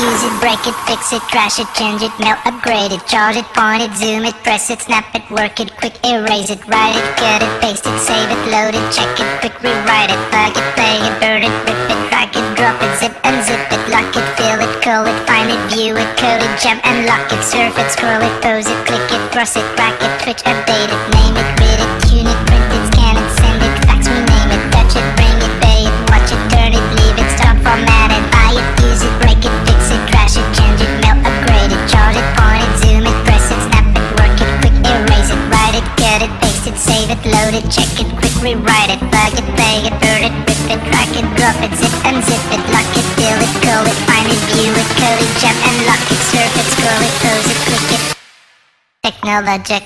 use it, break it, fix it, trash it, change it, mail, upgrade it, charge it, point it, zoom it, press it, snap it, work it, quick erase it, write it, cut it, paste it, save it, load it, check it, quick rewrite it, plug it, play it, burn it, rip it, drag it, drop it, zip unzip it, lock it, fill it, call it, find it, view it, code it, jump and lock it, surf it, scroll it, pose it, click it, cross it, track it, switch, update it, name it, read it, tune it, print it, scan it, send it, fax, rename it, touch it, bring it, pay it, watch it, turn it, leave it, stop, format it, buy it, use it, break it, fix it, trash it, change it, mail, upgrade it, charge it, point it, zoom it, press it, snap it, work it, quick erase it, write it, cut it, paste it, save it, load it, check it, quick rewrite it, plug it, play it, burn it, rip it, drag it, drop it, zip unzip it, lock it, fill it, call it, find it, view it, code it, jump and lock it, surf it, scroll it, pose it, click it. Technologic.